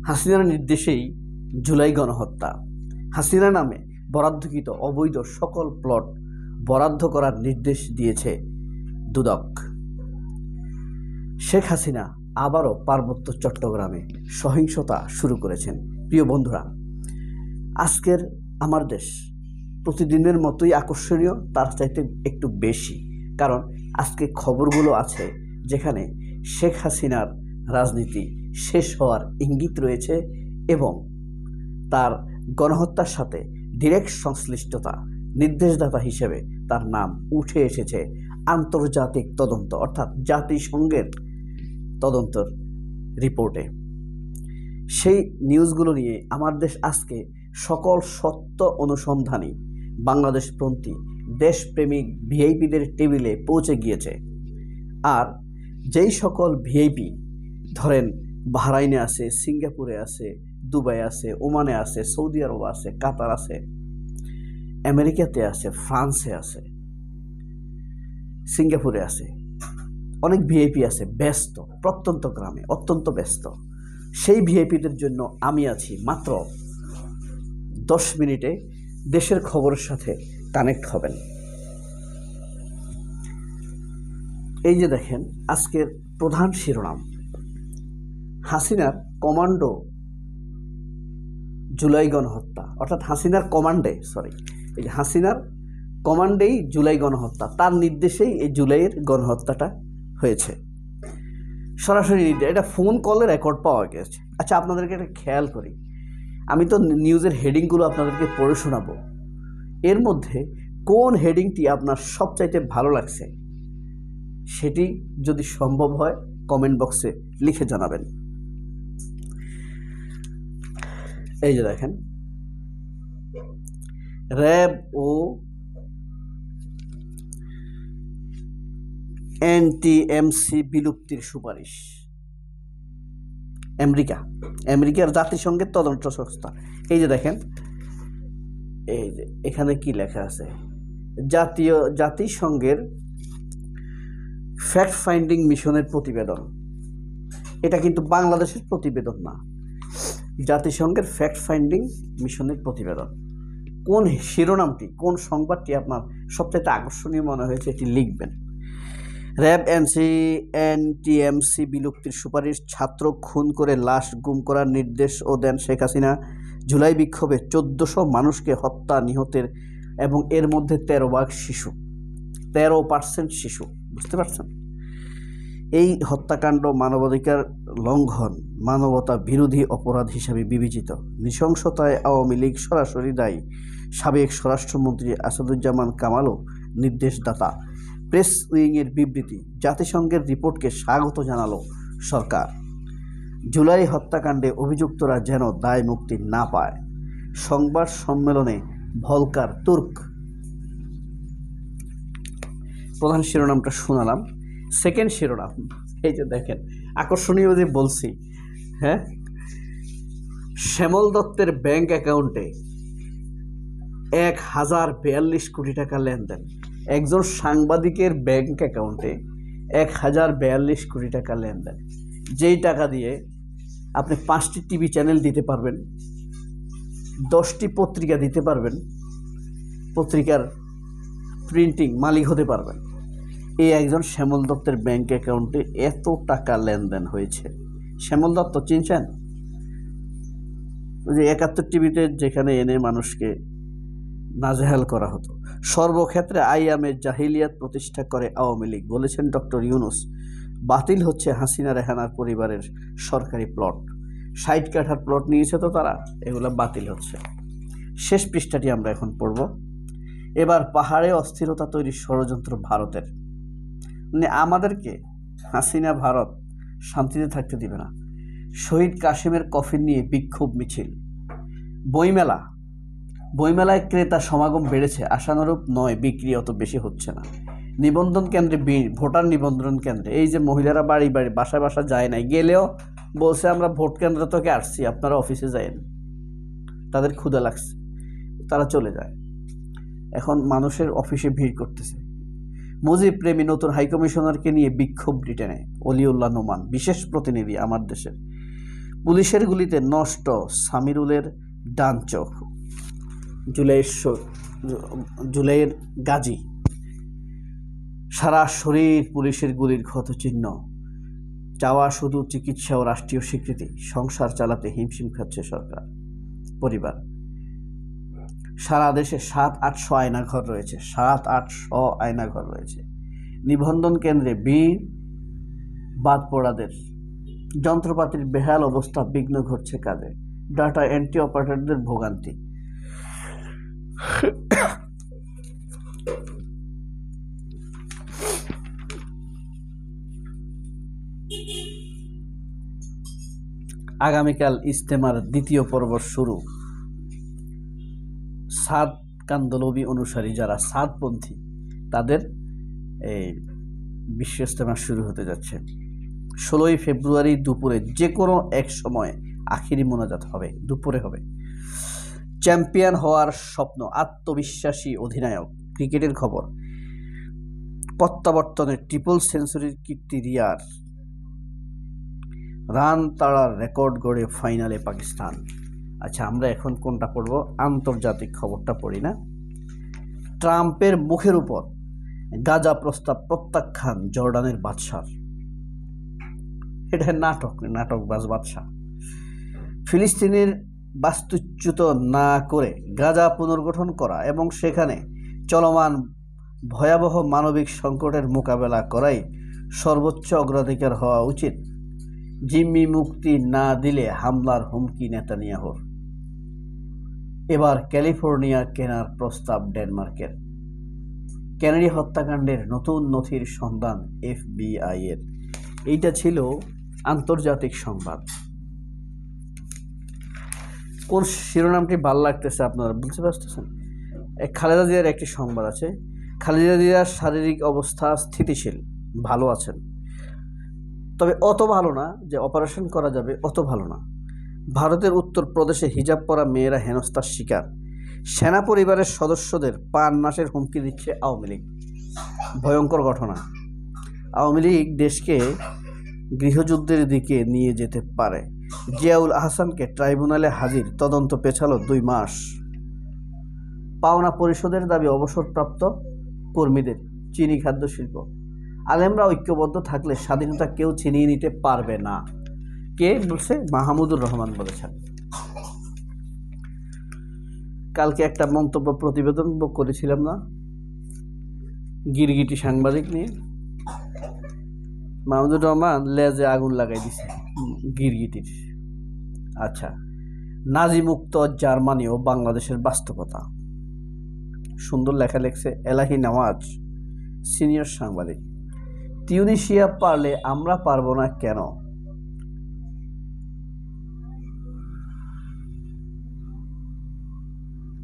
হাসিনার নির্দেশেই জুলাই গণহত্যা। হাসিনা নামে বরাদ্দকৃত অবৈধ সকল প্লট বরাদ্দ করার নির্দেশ দিয়েছে দুদক। শেখ হাসিনা আবারও পার্বত্য চট্টগ্রামে সহিংসতা শুরু করেছেন। প্রিয় বন্ধুরা, আজকের আমার দেশ প্রতিদিনের মতোই আকর্ষণীয়, তার চাইতে একটু বেশি, কারণ আজকে খবরগুলো আছে যেখানে শেখ হাসিনার রাজনীতি শেষ হওয়ার ইঙ্গিত রয়েছে এবং তার গণহত্যার সাথে ডিরেক্ট সংশ্লিষ্টতা নির্দেশদাতা হিসেবে তার নাম উঠে এসেছে আন্তর্জাতিক তদন্ত অর্থাৎ জাতিসংঘের তদন্তর রিপোর্টে। সেই নিউজগুলো নিয়ে আমার দেশ আজকে সকল সত্য অনুসন্ধানী বাংলাদেশপন্থী দেশপ্রেমিক ভিআইপিদের টেবিলে পৌঁছে গিয়েছে। আর যেই সকল ভিআইপি ধরেন বাহরাইনে আছে, সিঙ্গাপুরে আছে, দুবাই আছে, ওমানে আছে, সৌদি আরব আছে, কাতার আছে, আমেরিকাতে আছে, ফ্রান্সে আছে, সিঙ্গাপুরে আছে, অনেক ভিআইপি আছে, ব্যস্ত, প্রত্যন্ত গ্রামে অত্যন্ত ব্যস্ত। সেই ভিআইপিদের জন্য আমি আছি মাত্র 10 মিনিটে দেশের খবরের সাথে কানেক্ট হবেন। এই যে দেখেন আজকের প্রধান শিরোনাম, হাসিনার কমান্ডো জুলাই গণহত্যা, অর্থাৎ হাসিনার কমান্ডেই জুলাই গণহত্যা, তার নির্দেশেই এই জুলাইয়ের গণহত্যাটা হয়েছে। সরাসরি এটা ফোন কলে রেকর্ড পাওয়া গেছে। আচ্ছা, আপনাদেরকে একটা খেয়াল করি, আমি তো নিউজের হেডিংগুলো আপনাদেরকে পড়ে শোনাবো, এর মধ্যে কোন হেডিংটি আপনার সবচাইতে ভালো লাগছে সেটি যদি সম্ভব হয় কমেন্ট বক্সে লিখে জানাবেন। এই যে দেখেন, র্যাব ও এনটিএমসি বিলুপ্তির সুপারিশ। আমেরিকার জাতিসংঘের তদন্ত সংস্থা। এই যে দেখেন, এই যে এখানে কি লেখা আছে, জাতিসংঘের ফ্যাক্ট ফাইন্ডিং মিশনের প্রতিবেদন। এটা কিন্তু বাংলাদেশের প্রতিবেদন না, জাতিসংঘের ফ্যাক্ট ফাইন্ডিং মিশনের প্রতিবেদন। কোন শিরোনামটি, কোন সংবাদটি আপনার সবচেয়ে আকর্ষণীয় মনে হয়েছে এটি লিখবেন। র্যাব এনটিএমসি বিলুপ্তির সুপারিশ, ছাত্র খুন করে লাশ গুম করার নির্দেশ ও দেন শেখ হাসিনা। জুলাই বিক্ষোভে 1400 মানুষকে হত্যা, নিহতের এবং এর মধ্যে 13% শিশু। বুঝতে পারছেন? এই হত্যাকাণ্ড মানবাধিকার লঙ্ঘন, মানবতা বিরোধী অপরাধ হিসাবে বিবেচিত। নৃশংসতায় আওয়ামী লীগ সরাসরি দায়ী। সাবেক স্বরাষ্ট্রমন্ত্রী আসাদুজ্জামান কামালও নির্দেশদাতা। প্রেস উইংয়ের বিবৃতি, জাতিসংঘের রিপোর্টকে স্বাগত জানালো সরকার। জুলাই হত্যাকাণ্ডে অভিযুক্তরা যেন দায় মুক্তি না পায়। সংবাদ সম্মেলনে ভলকার তুর্ক। প্রধান শিরোনামটা শোনালাম। সেকেন্ড শিরোনাম, এই যে দেখেন, আকর্ষণীয় যে বলছি, হ্যাঁ, শ্যামল দত্তের ব্যাংক অ্যাকাউন্টে 1042 কোটি টাকা লেনদেন। একজন সাংবাদিকের ব্যাংক অ্যাকাউন্টে 1042 কোটি টাকা লেনদেন, যেই টাকা দিয়ে আপনি 5টি টিভি চ্যানেল দিতে পারবেন, 10টি পত্রিকা দিতে পারবেন, পত্রিকার প্রিন্টিং মালিক হতে পারবেন। এই একজন শ্যামল দত্তের ব্যাংক অ্যাকাউন্টে এত টাকা লেনদেন হয়েছে। শ্যামল দত্ত চিনছেন? ওই যে 71 টিভিতে যেখানে এনে মানুষকে নাজেহাল করা হতো। সর্বক্ষেত্রে আইয়ামের জাহিলিয়াত প্রতিষ্ঠা করে আওয়ামী লীগ, বলেছেন ডক্টর ইউনূস। বাতিল হচ্ছে হাসিনা রেহানার পরিবারের সরকারি প্লট। 60 কাঠার প্লট নিয়েছে তো তারা, এগুলো বাতিল হচ্ছে। শেষ পৃষ্ঠাটি আমরা এখন পড়ব। এবার পাহাড়ে অস্থিরতা তৈরির ষড়যন্ত্র ভারতের। মানে আমাদেরকে হাসিনা ভারত শান্তিতে থাকতে দিবে না। শহীদ কাসেমের কফিন নিয়ে বিক্ষোভ মিছিল। বইমেলায় ক্রেতা সমাগম বেড়েছে, আশানুরূপ নয়, বিক্রি অত বেশি হচ্ছে না। নিবন্ধন কেন্দ্রে ভোটার নিবন্ধন কেন্দ্রে এই যে মহিলারা বাড়ি বাসা যায় নাই, গেলেও বলছে আমরা ভোট কেন্দ্র থেকে আসছি, আপনারা অফিসে যায়েন। তাদের ক্ষুধা লাগছে, তারা চলে যায়। এখন মানুষের অফিসে ভিড় করতেছে। মুজিব প্রেমী নতুন হাইকমিশনারকে নিয়ে বিক্ষোভ ব্রিটেনে। অলিউল্লাহ নোমান বিশেষ প্রতিনিধি আমার দেশের। পুলিশের গুলিতে নষ্ট সামিরুলের ডান চোখ। জুলাইয়ের গাজী, সারা শরীর পুলিশের গুলির ক্ষতচিহ্ন, চাওয়া শুধু চিকিৎসা ও রাষ্ট্রীয় স্বীকৃতি। সংসার চালাতে হিমশিম খাচ্ছে সরকার পরিবার। সারা দেশে 700-800 আয়নাঘর রয়েছে, 700-800 আয়নাঘর রয়েছে। নিবন্ধন কেন্দ্রে বাদ পড়াদের, যন্ত্রপাতির বেহাল অবস্থা, বিঘ্ন ঘটছে কাজে। ডাটা এন্ট্রি অপারেটরদের ভোগান্তি। আগামীকাল ইজতেমার দ্বিতীয় পর্ব শুরু। সাদ কান্দলবি অনুসারী যারা সাদপন্থী তাদের এই বিশ্ব ইজতেমা শুরু হতে যাচ্ছে। 16ই ফেব্রুয়ারি দুপুরে যে কোনো এক সময় আখিরি মোনাজাত হবে, দুপুরে হবে। চ্যাম্পিয়ন হওয়ার স্বপ্ন, আত্মবিশ্বাসী অধিনায়ক। ক্রিকেটের খবর, প্রত্যাবর্তনে ট্রিপল সেঞ্চুরির কীর্তি রিয়ার। রান তাড়ার রেকর্ড গড়ে ফাইনালে পাকিস্তান। আচ্ছা, আমরা এখন কোনটা পড়ব? আন্তর্জাতিক খবরটা পড়ি না। ট্রাম্পের মুখের উপর গাজা প্রস্তাব প্রত্যাখ্যান জর্ডানের বাদশার। এটা নাটকবাজ বাদশা। ফিলিস্তিনের বাস্তুচ্যুত না করে গাজা পুনর্গঠন করা এবং সেখানে চলমান ভয়াবহ মানবিক সংকটের মোকাবেলা করাই সর্বোচ্চ অগ্রাধিকার হওয়া উচিত। জিম্মি মুক্তি না দিলে হামলার হুমকি নেতানিয়াহুর। এবার ক্যালিফোর্নিয়া কেনার প্রস্তাব ডেনমার্কের। কেনেডি হত্যাকাণ্ডের নতুন নথির সন্ধান FBI এর। এইটা ছিল আন্তর্জাতিক সংবাদ। কোন শিরোনামটি ভালো লাগতেছে আপনারা বুঝতে পারতেছেন? খালেদা জিয়ার একটি সংবাদ আছে। খালেদা জিয়ার শারীরিক অবস্থা স্থিতিশীল, ভালো আছেন, তবে অত ভালো না যে অপারেশন করা যাবে, অত ভালো না। ভারতের উত্তরপ্রদেশে হিজাব পরা মেয়েরা হেনস্থার শিকার। সেনা পরিবারের সদস্যদের প্রাণ নাশের হুমকি দিচ্ছে আওয়ামী লীগ। ভয়ঙ্কর ঘটনা। আওয়ামী লীগ দেশকে গৃহযুদ্ধের দিকে নিয়ে যেতে পারে। জিয়াউল আহসানকে ট্রাইব্যুনালে হাজির, তদন্ত পেছালো 2 মাস। পাওনা পরিশোধের দাবি অবসরপ্রাপ্ত কর্মীদের। চিনি খাদ্য শিল্প, আলেমরা ঐক্যবদ্ধ থাকলে স্বাধীনতা কেউ ছিনিয়ে নিতে পারবে না। কে বলছে? মাহমুদুর রহমান বলেছেন। কালকে একটা মন্তব্য প্রতিবেদন করেছিলাম না, গিরগিটি সাংবাদিক নিয়ে। মাহমুদুর রহমান লেজে আগুন লাগাই দিছে গিরগিটির। আচ্ছা, নাজিমুক্ত জার্মানি ও বাংলাদেশের বাস্তবতা। সুন্দর লেখা লেখছে এলাহি নওয়াজ, সিনিয়র সাংবাদিক। তিউনিসিয়া পারলে আমরা পারবো না কেন?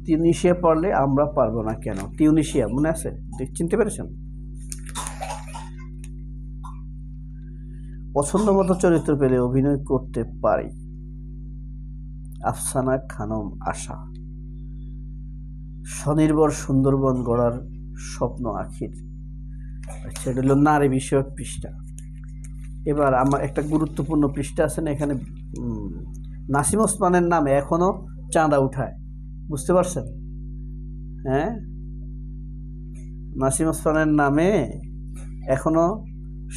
তিউনিসিয়া পারলে আমরা পারবো না কেন? তিউনিসিয়া মনে আছে? চিনতে পেরেছেন? পছন্দ মতো চরিত্র পেলে অভিনয় করতে পারি। আফসানা খানম আশা। স্বনির্ভর সুন্দরবন গড়ার স্বপ্ন আখির। আচ্ছা, এটা হলো নারী বিষয়ক পৃষ্ঠা। এবার আমার একটা গুরুত্বপূর্ণ পৃষ্ঠা আছে না এখানে, নাসিম ওসমানের নামে এখনো চাঁদা উঠায়, বুঝতে পারছেন? হ্যাঁ, নাসিম ওসমানের নামে এখনো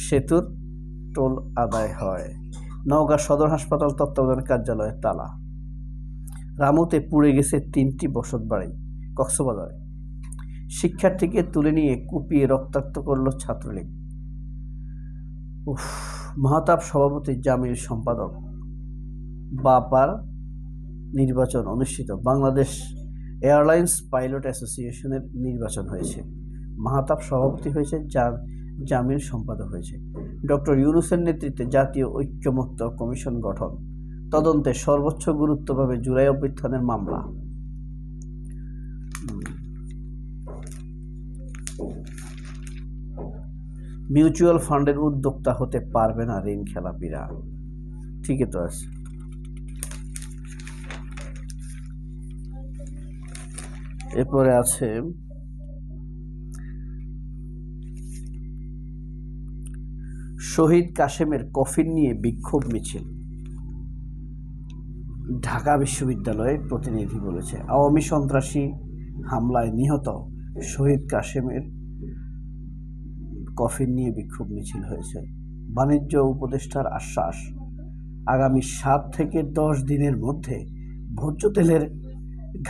সেতুর টোল আদায় হয়। নওগাঁ সদর হাসপাতাল তত্ত্বাবধান কার্যালয়ে তালা। রামুতে পুড়ে গেছে 3টি বসত বাড়ি। কক্সবাজারে শিক্ষার্থীকে তুলে নিয়ে কুপিয়ে রক্তাক্ত করল ছাত্রলীগ। মহাতাব সভাপতি জামিল সম্পাদক। বাপার নির্বাচন অনুষ্ঠিত। বাংলাদেশ এয়ারলাইন্স পাইলট অ্যাসোসিয়েশনের নির্বাচন হয়েছে। মহাতাব সভাপতি হয়েছে, জামিল সম্পাদক হয়েছে। ডক্টর ইউনূসের নেতৃত্বে জাতীয় ঐক্যমত্য কমিশন গঠন। তদন্তে সর্বোচ্চ গুরুত্ব পাবে জুলাই অভ্যুত্থানের মামলা। মিউচুয়াল ফান্ডের উদ্যোক্তা হতে পারবে না ঋণ খেলাপিরা। ঠিকই তো আছে। এরপরে আছে শহীদ কাশেমের কফিন নিয়ে বিক্ষোভ মিছিল। ঢাকা বিশ্ববিদ্যালয়ের প্রতিনিধি বলেছে। আওয়ামী সন্ত্রাসী হামলায় নিহত শহীদ কাশেমের কফিন নিয়ে বিক্ষোভ মিছিল হয়েছে। বাণিজ্য উপদেষ্টার আশ্বাস, আগামী 7 থেকে 10 দিনের মধ্যে ভোজ্য তেলের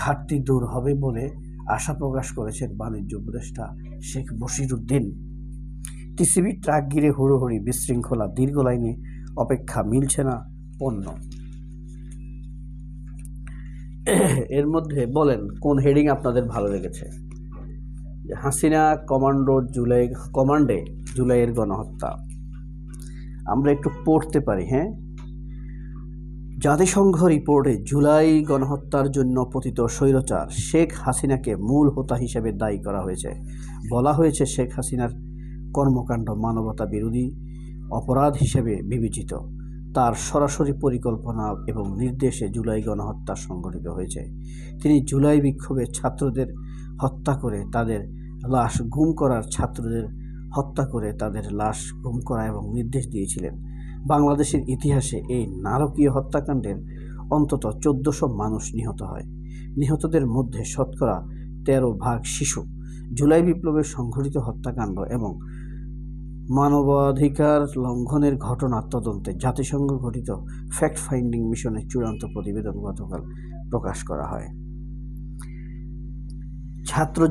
ঘাটতি দূর হবে বলে আশা প্রকাশ করেছেন বাণিজ্য উপদেষ্টা শেখ বশিরউদ্দিন। টিসিবি ট্রাক ঘিরে হুড়োহুড়ি, বিশৃঙ্খলা, দীর্ঘ লাইনে অপেক্ষা, মিলছে না পণ্য। এর মধ্যে বলেন কোন হেডিং আপনাদের ভালো লেগেছে? হাসিনা কমান্ডে জুলাইয়ের গণহত্যা। আমরা একটু পড়তে পারি। হ্যাঁ, জাতিসংঘ রিপোর্টে জুলাই গণহত্যার জন্য পতিত স্বৈরাচার শেখ হাসিনাকে মূল হোতা হিসেবে দায়ী করা হয়েছে। বলা হয়েছে শেখ হাসিনার কর্মকাণ্ড মানবতা বিরোধী অপরাধ হিসেবে বিবেচিত। তার সরাসরি পরিকল্পনা এবং নির্দেশে জুলাই গণহত্যা সংঘটিত হয়েছে। তিনি জুলাই বিক্ষোভে ছাত্রদের হত্যা করে তাদের লাশ গুম করার গুম করা এবং নির্দেশ দিয়েছিলেন। বাংলাদেশের ইতিহাসে এই নারকীয় হত্যাকাণ্ডের অন্তত 1400 মানুষ নিহত হয়। নিহতদের মধ্যে শতকরা 13% শিশু। জুলাই বিপ্লবের সংঘটিত হত্যাকাণ্ড এবং মানবাধিকার লঙ্ঘনের ঘটনার তদন্তে জাতিসংঘ গঠিত ফ্যাক্ট ফাইন্ডিং মিশনের চূড়ান্ত প্রতিবেদন গতকাল প্রকাশ করা হয়।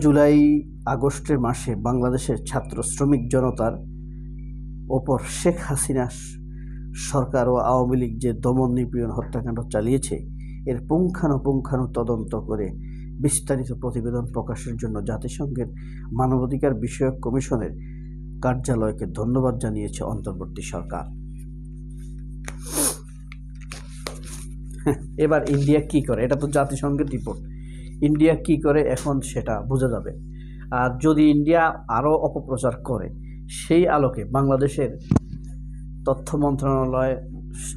জুলাই আগস্টের মাসে বাংলাদেশের ছাত্র শ্রমিক জনতার ওপর শেখ হাসিনা সরকার ও আওয়ামী লীগ যে দমন নিপীড়ন হত্যাকাণ্ড চালিয়েছে, এর পুঙ্খানুপুঙ্খানু তদন্ত করে বিস্তারিত প্রতিবেদন প্রকাশের জন্য জাতিসংঘের মানবাধিকার বিষয়ক কমিশনের কার্যালয়কে ধন্যবাদ জানিয়েছে অন্তর্বর্তী সরকার। এবার ইন্ডিয়া কি করে? এটা তো জাতিসংঘের রিপোর্ট। ইন্ডিয়া কি করে এখন সেটা বোঝা যাবে। আর যদি ইন্ডিয়া আরও অপপ্রচার করে, সেই আলোকে বাংলাদেশের তথ্য মন্ত্রণালয়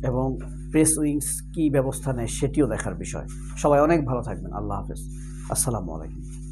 এবং প্রেস উইংস কী ব্যবস্থা নেয় সেটিও দেখার বিষয়। সবাই অনেক ভালো থাকবেন। আল্লাহ হাফেজ। আসসালামু আলাইকুম।